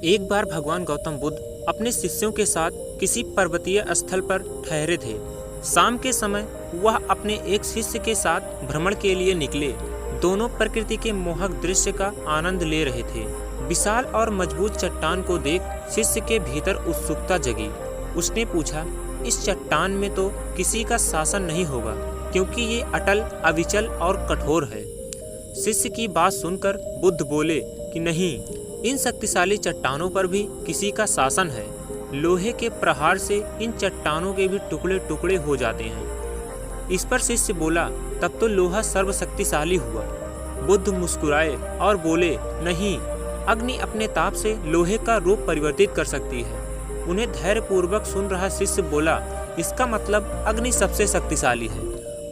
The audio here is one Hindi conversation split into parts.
एक बार भगवान गौतम बुद्ध अपने शिष्यों के साथ किसी पर्वतीय स्थल पर ठहरे थे। शाम के समय वह अपने एक शिष्य के साथ भ्रमण के लिए निकले। दोनों प्रकृति के मोहक दृश्य का आनंद ले रहे थे। विशाल और मजबूत चट्टान को देख शिष्य के भीतर उत्सुकता जगी। उसने पूछा, इस चट्टान में तो किसी का शासन नहीं होगा, क्योंकि ये अटल, अविचल और कठोर है। शिष्य की बात सुनकर बुद्ध बोले कि नहीं, इन शक्तिशाली चट्टानों पर भी किसी का शासन है। लोहे के प्रहार से इन चट्टानों के भी टुकड़े टुकड़े हो जाते हैं। इस पर शिष्य बोला, तब तो लोहा सर्वशक्तिशाली हुआ। बुद्ध मुस्कुराए और बोले, नहीं, अग्नि अपने ताप से लोहे का रूप परिवर्तित कर सकती है। उन्हें धैर्यपूर्वक सुन रहा शिष्य बोला, इसका मतलब अग्नि सबसे शक्तिशाली है।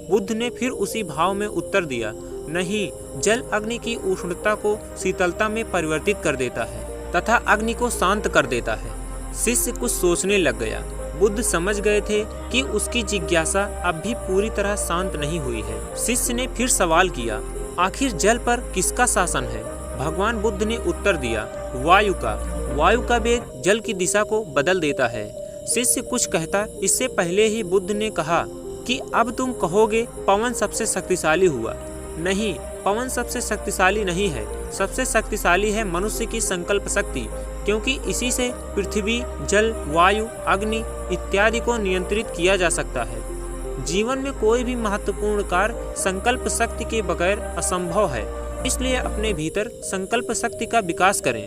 बुद्ध ने फिर उसी भाव में उत्तर दिया, नहीं, जल अग्नि की उष्णता को शीतलता में परिवर्तित कर देता है तथा अग्नि को शांत कर देता है। शिष्य कुछ सोचने लग गया। बुद्ध समझ गए थे कि उसकी जिज्ञासा अब भी पूरी तरह शांत नहीं हुई है। शिष्य ने फिर सवाल किया, आखिर जल पर किसका शासन है? भगवान बुद्ध ने उत्तर दिया, वायु का। वायु का वेग जल की दिशा को बदल देता है। शिष्य कुछ कहता इससे पहले ही बुद्ध ने कहा कि अब तुम कहोगे पवन सबसे शक्तिशाली हुआ। नहीं, पवन सबसे शक्तिशाली नहीं है। सबसे शक्तिशाली है मनुष्य की संकल्प शक्ति, क्योंकि इसी से पृथ्वी, जल, वायु, अग्नि इत्यादि को नियंत्रित किया जा सकता है। जीवन में कोई भी महत्वपूर्ण कार्य संकल्प शक्ति के बगैर असंभव है। इसलिए अपने भीतर संकल्प शक्ति का विकास करें।